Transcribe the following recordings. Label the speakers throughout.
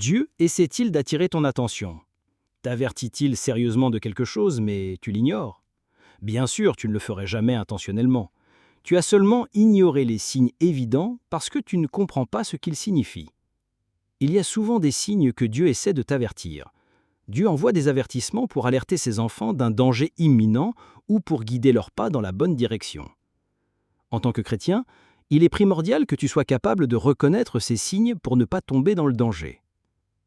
Speaker 1: Dieu essaie-t-il d'attirer ton attention? T'avertit-il sérieusement de quelque chose, mais tu l'ignores? Bien sûr, tu ne le ferais jamais intentionnellement. Tu as seulement ignoré les signes évidents parce que tu ne comprends pas ce qu'ils signifient. Il y a souvent des signes que Dieu essaie de t'avertir. Dieu envoie des avertissements pour alerter ses enfants d'un danger imminent ou pour guider leurs pas dans la bonne direction. En tant que chrétien, il est primordial que tu sois capable de reconnaître ces signes pour ne pas tomber dans le danger.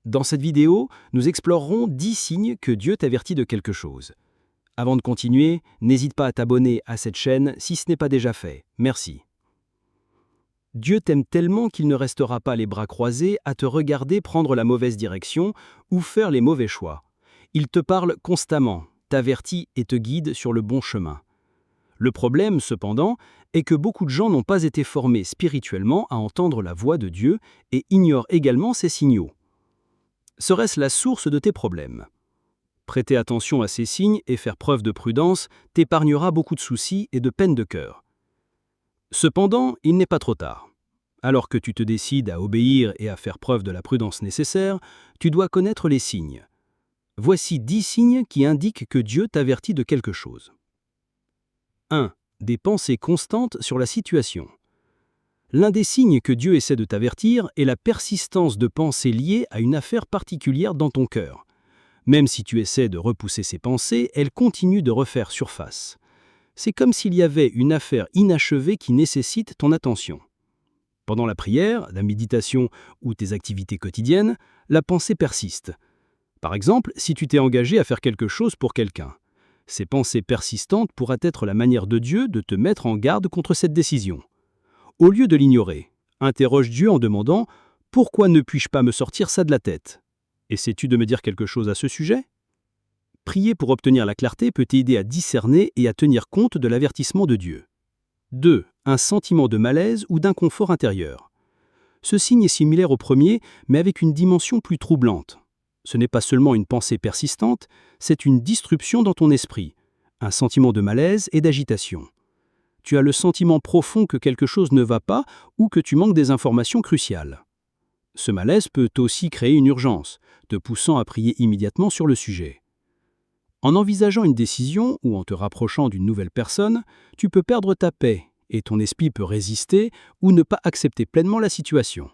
Speaker 1: Dans cette vidéo, nous explorerons 10 signes que Dieu t'avertit de quelque chose. Avant de continuer, n'hésite pas à t'abonner à cette chaîne si ce n'est pas déjà fait. Merci. Dieu t'aime tellement qu'il ne restera pas les bras croisés à te regarder prendre la mauvaise direction ou faire les mauvais choix. Il te parle constamment, t'avertit et te guide sur le bon chemin. Le problème, cependant, est que beaucoup de gens n'ont pas été formés spirituellement à entendre la voix de Dieu et ignorent également ses signaux. Serait-ce la source de tes problèmes? Prêter attention à ces signes et faire preuve de prudence t'épargnera beaucoup de soucis et de peines de cœur. Cependant, il n'est pas trop tard. Alors que tu te décides à obéir et à faire preuve de la prudence nécessaire, tu dois connaître les signes. Voici 10 signes qui indiquent que Dieu t'avertit de quelque chose. 1. Des pensées constantes sur la situation. L'un des signes que Dieu essaie de t'avertir est la persistance de pensées liées à une affaire particulière dans ton cœur. Même si tu essaies de repousser ces pensées, elles continuent de refaire surface. C'est comme s'il y avait une affaire inachevée qui nécessite ton attention. Pendant la prière, la méditation ou tes activités quotidiennes, la pensée persiste. Par exemple, si tu t'es engagé à faire quelque chose pour quelqu'un, ces pensées persistantes pourraient être la manière de Dieu de te mettre en garde contre cette décision. Au lieu de l'ignorer, interroge Dieu en demandant « Pourquoi ne puis-je pas me sortir ça de la tête ?» Essaies-tu de me dire quelque chose à ce sujet? Prier pour obtenir la clarté peut t'aider à discerner et à tenir compte de l'avertissement de Dieu. 2. Un sentiment de malaise ou d'inconfort intérieur. Ce signe est similaire au premier, mais avec une dimension plus troublante. Ce n'est pas seulement une pensée persistante, c'est une disruption dans ton esprit, un sentiment de malaise et d'agitation. Tu as le sentiment profond que quelque chose ne va pas ou que tu manques des informations cruciales. Ce malaise peut aussi créer une urgence, te poussant à prier immédiatement sur le sujet. En envisageant une décision ou en te rapprochant d'une nouvelle personne, tu peux perdre ta paix et ton esprit peut résister ou ne pas accepter pleinement la situation.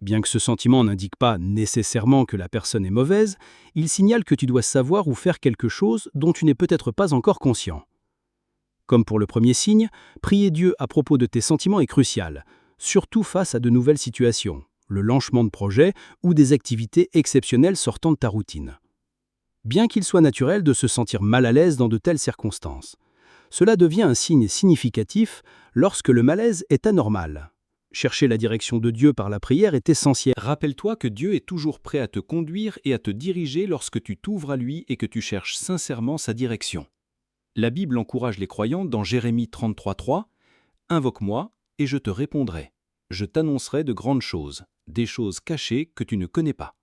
Speaker 1: Bien que ce sentiment n'indique pas nécessairement que la personne est mauvaise, il signale que tu dois savoir ou faire quelque chose dont tu n'es peut-être pas encore conscient. Comme pour le premier signe, prier Dieu à propos de tes sentiments est crucial, surtout face à de nouvelles situations, le lancement de projets ou des activités exceptionnelles sortant de ta routine. Bien qu'il soit naturel de se sentir mal à l'aise dans de telles circonstances, cela devient un signe significatif lorsque le malaise est anormal. Chercher la direction de Dieu par la prière est essentiel.
Speaker 2: Rappelle-toi que Dieu est toujours prêt à te conduire et à te diriger lorsque tu t'ouvres à lui et que tu cherches sincèrement sa direction. La Bible encourage les croyants dans Jérémie 33:3 « Invoque-moi et je te répondrai. Je t'annoncerai de grandes choses, des choses cachées que tu ne connais pas. »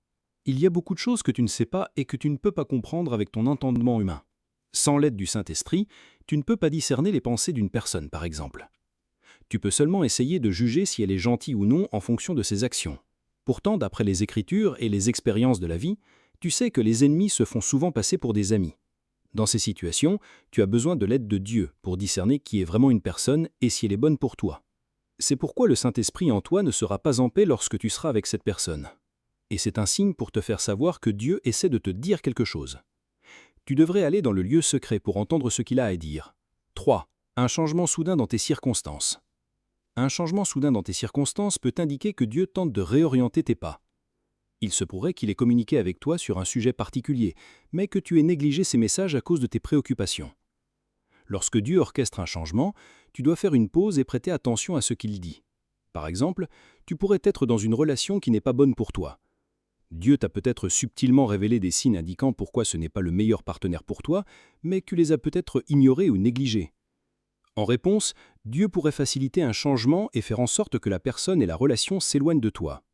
Speaker 2: Il y a beaucoup de choses que tu ne sais pas et que tu ne peux pas comprendre avec ton entendement humain. Sans l'aide du Saint-Esprit, tu ne peux pas discerner les pensées d'une personne, par exemple. Tu peux seulement essayer de juger si elle est gentille ou non en fonction de ses actions. Pourtant, d'après les Écritures et les expériences de la vie, tu sais que les ennemis se font souvent passer pour des amis. Dans ces situations, tu as besoin de l'aide de Dieu pour discerner qui est vraiment une personne et si elle est bonne pour toi. C'est pourquoi le Saint-Esprit en toi ne sera pas en paix lorsque tu seras avec cette personne. Et c'est un signe pour te faire savoir que Dieu essaie de te dire quelque chose. Tu devrais aller dans le lieu secret pour entendre ce qu'il a à dire. 3. Un changement soudain dans tes circonstances. Un changement soudain dans tes circonstances peut indiquer que Dieu tente de réorienter tes pas. Il se pourrait qu'il ait communiqué avec toi sur un sujet particulier, mais que tu aies négligé ses messages à cause de tes préoccupations. Lorsque Dieu orchestre un changement, tu dois faire une pause et prêter attention à ce qu'il dit. Par exemple, tu pourrais être dans une relation qui n'est pas bonne pour toi. Dieu t'a peut-être subtilement révélé des signes indiquant pourquoi ce n'est pas le meilleur partenaire pour toi, mais tu les as peut-être ignorés ou négligés. En réponse, Dieu pourrait faciliter un changement et faire en sorte que la personne et la relation s'éloignent de toi.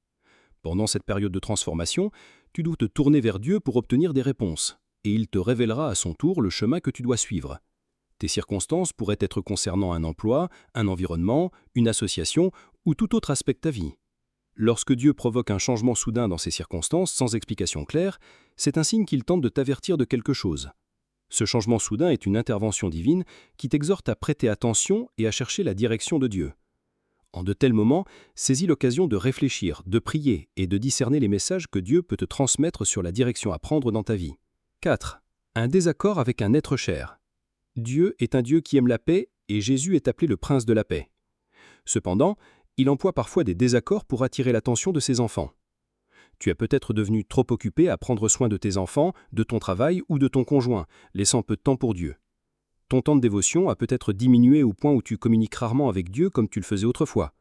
Speaker 2: Pendant cette période de transformation, tu dois te tourner vers Dieu pour obtenir des réponses, et il te révélera à son tour le chemin que tu dois suivre. Tes circonstances pourraient être concernant un emploi, un environnement, une association ou tout autre aspect de ta vie. Lorsque Dieu provoque un changement soudain dans ces circonstances, sans explication claire, c'est un signe qu'il tente de t'avertir de quelque chose. Ce changement soudain est une intervention divine qui t'exhorte à prêter attention et à chercher la direction de Dieu. En de tels moments, saisis l'occasion de réfléchir, de prier et de discerner les messages que Dieu peut te transmettre sur la direction à prendre dans ta vie. 4. Un désaccord avec un être cher. Dieu est un Dieu qui aime la paix et Jésus est appelé le prince de la paix. Cependant, il emploie parfois des désaccords pour attirer l'attention de ses enfants. Tu es peut-être devenu trop occupé à prendre soin de tes enfants, de ton travail ou de ton conjoint, laissant peu de temps pour Dieu. Ton temps de dévotion a peut-être diminué au point où tu communiques rarement avec Dieu comme tu le faisais autrefois.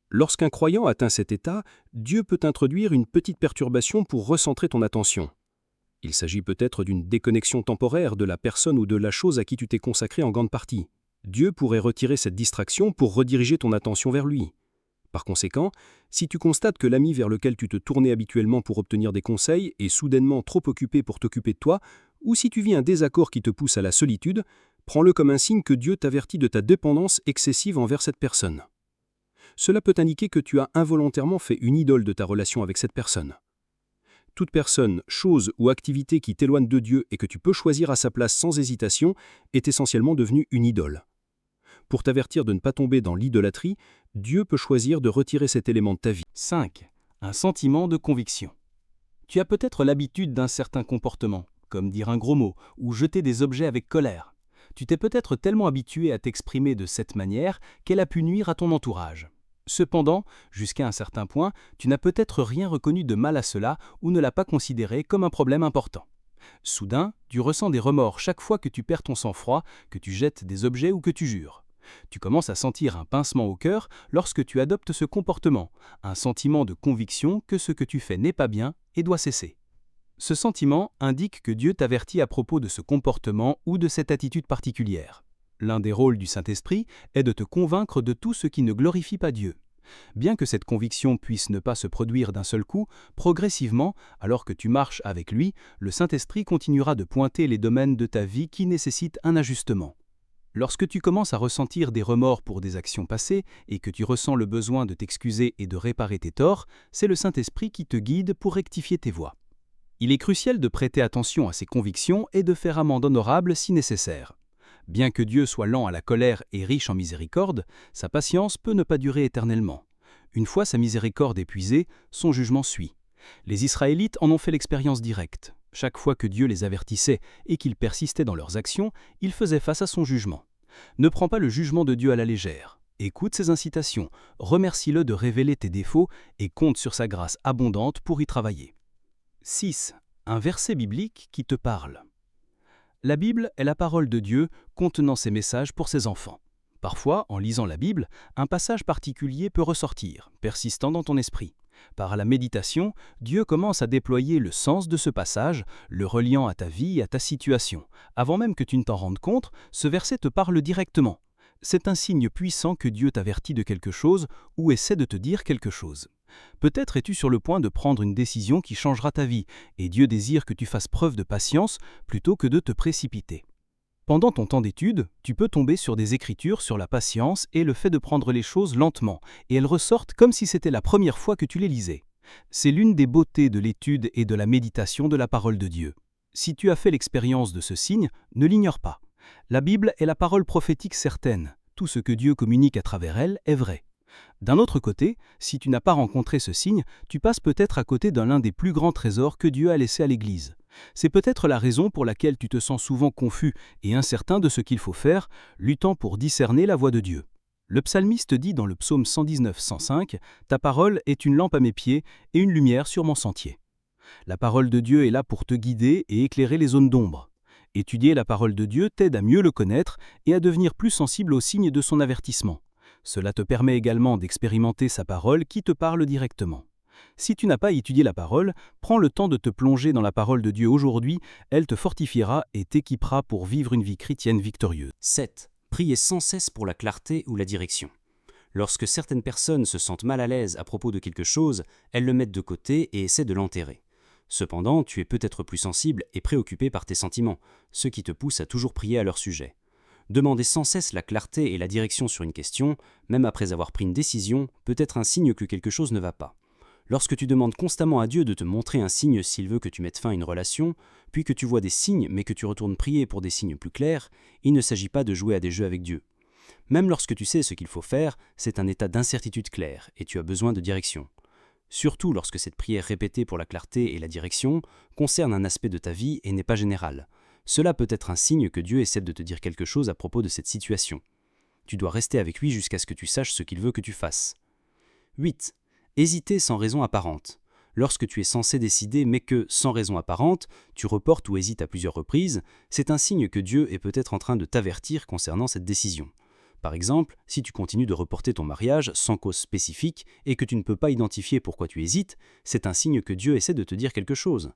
Speaker 2: Lorsqu'un croyant atteint cet état, Dieu peut introduire une petite perturbation pour recentrer ton attention. Il s'agit peut-être d'une déconnexion temporaire de la personne ou de la chose à qui tu t'es consacré en grande partie. Dieu pourrait retirer cette distraction pour rediriger ton attention vers lui. Par conséquent, si tu constates que l'ami vers lequel tu te tournais habituellement pour obtenir des conseils est soudainement trop occupé pour t'occuper de toi, ou si tu vis un désaccord qui te pousse à la solitude, prends-le comme un signe que Dieu t'avertit de ta dépendance excessive envers cette personne. Cela peut indiquer que tu as involontairement fait une idole de ta relation avec cette personne. Toute personne, chose ou activité qui t'éloigne de Dieu et que tu peux choisir à sa place sans hésitation est essentiellement devenue une idole. Pour t'avertir de ne pas tomber dans l'idolâtrie, Dieu peut choisir de retirer cet élément de ta vie.
Speaker 1: 5. Un sentiment de conviction. Tu as peut-être l'habitude d'un certain comportement, comme dire un gros mot ou jeter des objets avec colère. Tu t'es peut-être tellement habitué à t'exprimer de cette manière qu'elle a pu nuire à ton entourage. Cependant, jusqu'à un certain point, tu n'as peut-être rien reconnu de mal à cela ou ne l'as pas considéré comme un problème important. Soudain, tu ressens des remords chaque fois que tu perds ton sang-froid, que tu jettes des objets ou que tu jures. Tu commences à sentir un pincement au cœur lorsque tu adoptes ce comportement, un sentiment de conviction que ce que tu fais n'est pas bien et doit cesser. Ce sentiment indique que Dieu t'avertit à propos de ce comportement ou de cette attitude particulière. L'un des rôles du Saint-Esprit est de te convaincre de tout ce qui ne glorifie pas Dieu. Bien que cette conviction puisse ne pas se produire d'un seul coup, progressivement, alors que tu marches avec lui, le Saint-Esprit continuera de pointer les domaines de ta vie qui nécessitent un ajustement. Lorsque tu commences à ressentir des remords pour des actions passées et que tu ressens le besoin de t'excuser et de réparer tes torts, c'est le Saint-Esprit qui te guide pour rectifier tes voies. Il est crucial de prêter attention à ces convictions et de faire amende honorable si nécessaire. Bien que Dieu soit lent à la colère et riche en miséricorde, sa patience peut ne pas durer éternellement. Une fois sa miséricorde épuisée, son jugement suit. Les Israélites en ont fait l'expérience directe. Chaque fois que Dieu les avertissait et qu'ils persistaient dans leurs actions, ils faisaient face à son jugement. Ne prends pas le jugement de Dieu à la légère. Écoute ses incitations, remercie-le de révéler tes défauts et compte sur sa grâce abondante pour y travailler. 6. Un verset biblique qui te parle. La Bible est la parole de Dieu contenant ses messages pour ses enfants. Parfois, en lisant la Bible, un passage particulier peut ressortir, persistant dans ton esprit. Par la méditation, Dieu commence à déployer le sens de ce passage, le reliant à ta vie et à ta situation. Avant même que tu ne t'en rendes compte, ce verset te parle directement. C'est un signe puissant que Dieu t'avertit de quelque chose ou essaie de te dire quelque chose. Peut-être es-tu sur le point de prendre une décision qui changera ta vie, et Dieu désire que tu fasses preuve de patience plutôt que de te précipiter. Pendant ton temps d'étude, tu peux tomber sur des écritures sur la patience et le fait de prendre les choses lentement, et elles ressortent comme si c'était la première fois que tu les lisais. C'est l'une des beautés de l'étude et de la méditation de la parole de Dieu. Si tu as fait l'expérience de ce signe, ne l'ignore pas. La Bible est la parole prophétique certaine. Tout ce que Dieu communique à travers elle est vrai. D'un autre côté, si tu n'as pas rencontré ce signe, tu passes peut-être à côté d'un l'un des plus grands trésors que Dieu a laissé à l'Église. C'est peut-être la raison pour laquelle tu te sens souvent confus et incertain de ce qu'il faut faire, luttant pour discerner la voie de Dieu. Le psalmiste dit dans le psaume 119-105 « Ta parole est une lampe à mes pieds et une lumière sur mon sentier ». La parole de Dieu est là pour te guider et éclairer les zones d'ombre. Étudier la parole de Dieu t'aide à mieux le connaître et à devenir plus sensible aux signes de son avertissement. Cela te permet également d'expérimenter sa parole qui te parle directement. Si tu n'as pas étudié la parole, prends le temps de te plonger dans la parole de Dieu aujourd'hui, elle te fortifiera et t'équipera pour vivre une vie chrétienne victorieuse.
Speaker 3: 7. Priez sans cesse pour la clarté ou la direction. Lorsque certaines personnes se sentent mal à l'aise à propos de quelque chose, elles le mettent de côté et essaient de l'enterrer. Cependant, tu es peut-être plus sensible et préoccupé par tes sentiments, ce qui te pousse à toujours prier à leur sujet. Demander sans cesse la clarté et la direction sur une question, même après avoir pris une décision, peut être un signe que quelque chose ne va pas. Lorsque tu demandes constamment à Dieu de te montrer un signe s'il veut que tu mettes fin à une relation, puis que tu vois des signes mais que tu retournes prier pour des signes plus clairs, il ne s'agit pas de jouer à des jeux avec Dieu. Même lorsque tu sais ce qu'il faut faire, c'est un état d'incertitude clair et tu as besoin de direction. Surtout lorsque cette prière répétée pour la clarté et la direction concerne un aspect de ta vie et n'est pas générale. Cela peut être un signe que Dieu essaie de te dire quelque chose à propos de cette situation. Tu dois rester avec lui jusqu'à ce que tu saches ce qu'il veut que tu fasses. 8. Hésiter sans raison apparente. Lorsque tu es censé décider mais que, sans raison apparente, tu reportes ou hésites à plusieurs reprises, c'est un signe que Dieu est peut-être en train de t'avertir concernant cette décision. Par exemple, si tu continues de reporter ton mariage sans cause spécifique et que tu ne peux pas identifier pourquoi tu hésites, c'est un signe que Dieu essaie de te dire quelque chose.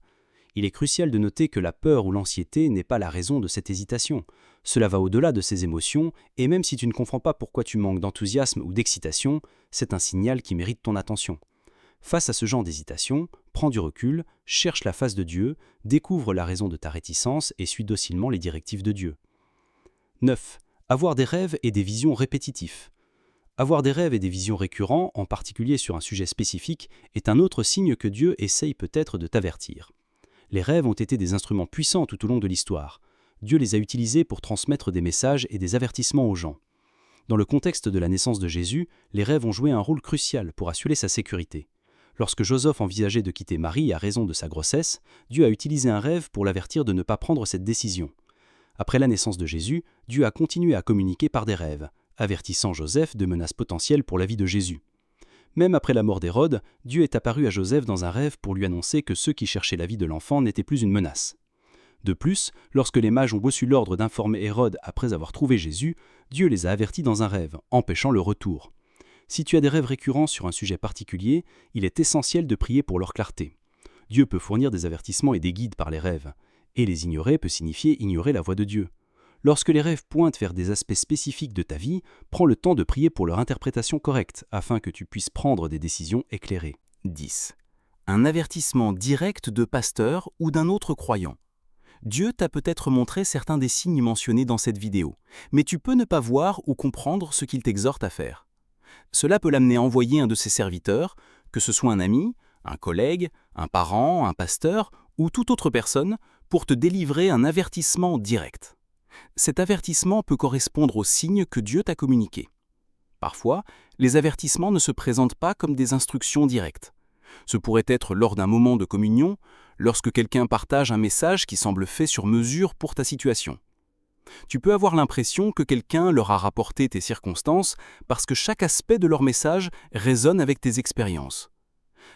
Speaker 3: Il est crucial de noter que la peur ou l'anxiété n'est pas la raison de cette hésitation. Cela va au-delà de ces émotions, et même si tu ne comprends pas pourquoi tu manques d'enthousiasme ou d'excitation, c'est un signal qui mérite ton attention. Face à ce genre d'hésitation, prends du recul, cherche la face de Dieu, découvre la raison de ta réticence et suis docilement les directives de Dieu. 9. Avoir des rêves et des visions répétitifs. Avoir des rêves et des visions récurrents, en particulier sur un sujet spécifique, est un autre signe que Dieu essaye peut-être de t'avertir. Les rêves ont été des instruments puissants tout au long de l'histoire. Dieu les a utilisés pour transmettre des messages et des avertissements aux gens. Dans le contexte de la naissance de Jésus, les rêves ont joué un rôle crucial pour assurer sa sécurité. Lorsque Joseph envisageait de quitter Marie à raison de sa grossesse, Dieu a utilisé un rêve pour l'avertir de ne pas prendre cette décision. Après la naissance de Jésus, Dieu a continué à communiquer par des rêves, avertissant Joseph de menaces potentielles pour la vie de Jésus. Même après la mort d'Hérode, Dieu est apparu à Joseph dans un rêve pour lui annoncer que ceux qui cherchaient la vie de l'enfant n'étaient plus une menace. De plus, lorsque les mages ont reçu l'ordre d'informer Hérode après avoir trouvé Jésus, Dieu les a avertis dans un rêve, empêchant le retour. Si tu as des rêves récurrents sur un sujet particulier, il est essentiel de prier pour leur clarté. Dieu peut fournir des avertissements et des guides par les rêves, et les ignorer peut signifier ignorer la voix de Dieu. Lorsque les rêves pointent vers des aspects spécifiques de ta vie, prends le temps de prier pour leur interprétation correcte, afin que tu puisses prendre des décisions éclairées.
Speaker 4: 10. Un avertissement direct de pasteur ou d'un autre croyant. Dieu t'a peut-être montré certains des signes mentionnés dans cette vidéo, mais tu peux ne pas voir ou comprendre ce qu'il t'exhorte à faire. Cela peut l'amener à envoyer un de ses serviteurs, que ce soit un ami, un collègue, un parent, un pasteur ou toute autre personne, pour te délivrer un avertissement direct. Cet avertissement peut correspondre aux signes que Dieu t'a communiqués. Parfois, les avertissements ne se présentent pas comme des instructions directes. Ce pourrait être lors d'un moment de communion, lorsque quelqu'un partage un message qui semble fait sur mesure pour ta situation. Tu peux avoir l'impression que quelqu'un leur a rapporté tes circonstances parce que chaque aspect de leur message résonne avec tes expériences.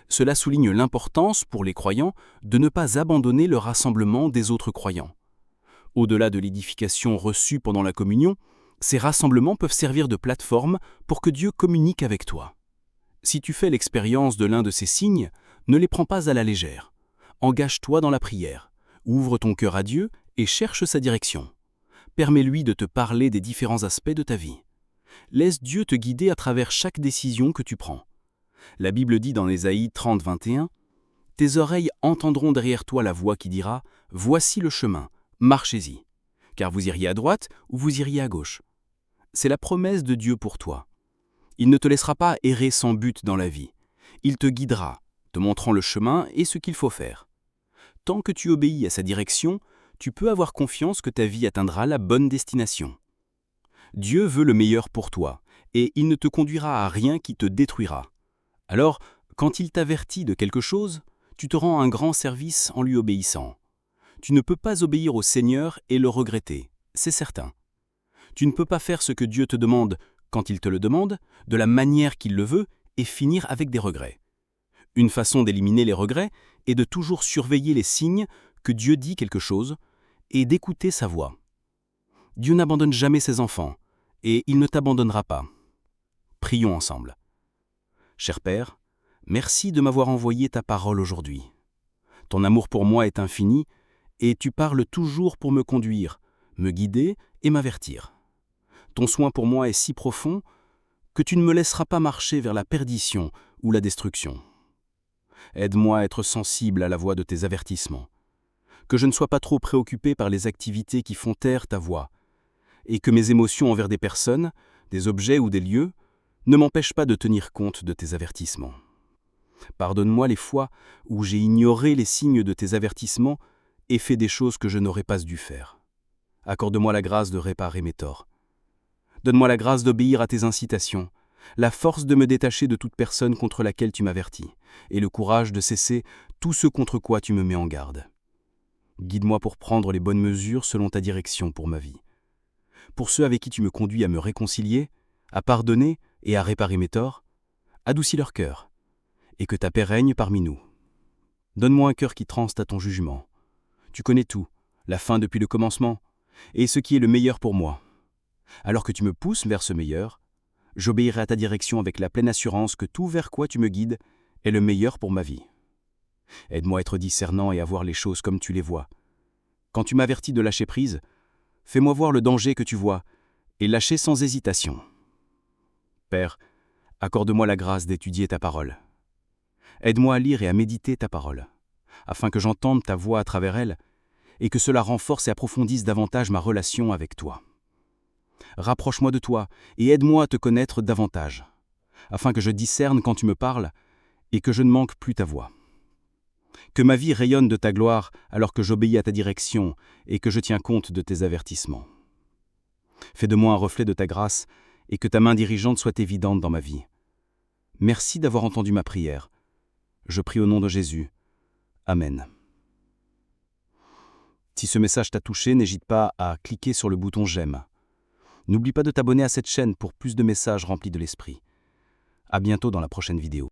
Speaker 4: Cela souligne l'importance pour les croyants de ne pas abandonner le rassemblement des autres croyants. Au-delà de l'édification reçue pendant la communion, ces rassemblements peuvent servir de plateforme pour que Dieu communique avec toi. Si tu fais l'expérience de l'un de ces signes, ne les prends pas à la légère. Engage-toi dans la prière, ouvre ton cœur à Dieu et cherche sa direction. Permets-lui de te parler des différents aspects de ta vie. Laisse Dieu te guider à travers chaque décision que tu prends. La Bible dit dans Ésaïe 30, 21, « Tes oreilles entendront derrière toi la voix qui dira « Voici le chemin, marchez-y, car vous iriez à droite ou vous iriez à gauche. » C'est la promesse de Dieu pour toi. Il ne te laissera pas errer sans but dans la vie. Il te guidera, te montrant le chemin et ce qu'il faut faire. Tant que tu obéis à sa direction, tu peux avoir confiance que ta vie atteindra la bonne destination. Dieu veut le meilleur pour toi, et il ne te conduira à rien qui te détruira. Alors, quand il t'avertit de quelque chose, tu te rends un grand service en lui obéissant. Tu ne peux pas obéir au Seigneur et le regretter, c'est certain. Tu ne peux pas faire ce que Dieu te demande quand il te le demande, de la manière qu'il le veut, et finir avec des regrets. Une façon d'éliminer les regrets est de toujours surveiller les signes que Dieu dit quelque chose et d'écouter sa voix. Dieu n'abandonne jamais ses enfants, et il ne t'abandonnera pas. Prions ensemble. Cher Père, merci de m'avoir envoyé ta parole aujourd'hui. Ton amour pour moi est infini, et tu parles toujours pour me conduire, me guider et m'avertir. Ton soin pour moi est si profond que tu ne me laisseras pas marcher vers la perdition ou la destruction. Aide-moi à être sensible à la voix de tes avertissements, que je ne sois pas trop préoccupé par les activités qui font taire ta voix, et que mes émotions envers des personnes, des objets ou des lieux ne m'empêchent pas de tenir compte de tes avertissements. Pardonne-moi les fois où j'ai ignoré les signes de tes avertissements et fait des choses que je n'aurais pas dû faire. Accorde-moi la grâce de réparer mes torts. Donne-moi la grâce d'obéir à tes incitations, la force de me détacher de toute personne contre laquelle tu m'avertis, et le courage de cesser tout ce contre quoi tu me mets en garde. Guide-moi pour prendre les bonnes mesures selon ta direction pour ma vie. Pour ceux avec qui tu me conduis à me réconcilier, à pardonner et à réparer mes torts, adoucis leur cœur, et que ta paix règne parmi nous. Donne-moi un cœur qui transe à ton jugement. Tu connais tout, la fin depuis le commencement, et ce qui est le meilleur pour moi. Alors que tu me pousses vers ce meilleur, j'obéirai à ta direction avec la pleine assurance que tout vers quoi tu me guides est le meilleur pour ma vie. Aide-moi à être discernant et à voir les choses comme tu les vois. Quand tu m'avertis de lâcher prise, fais-moi voir le danger que tu vois et lâcher sans hésitation. Père, accorde-moi la grâce d'étudier ta parole. Aide-moi à lire et à méditer ta parole, afin que j'entende ta voix à travers elle et que cela renforce et approfondisse davantage ma relation avec toi. Rapproche-moi de toi et aide-moi à te connaître davantage, afin que je discerne quand tu me parles et que je ne manque plus ta voix. Que ma vie rayonne de ta gloire alors que j'obéis à ta direction et que je tiens compte de tes avertissements. Fais de moi un reflet de ta grâce et que ta main dirigeante soit évidente dans ma vie. Merci d'avoir entendu ma prière. Je prie au nom de Jésus. Amen. Si ce message t'a touché, n'hésite pas à cliquer sur le bouton j'aime. N'oublie pas de t'abonner à cette chaîne pour plus de messages remplis de l'esprit. À bientôt dans la prochaine vidéo.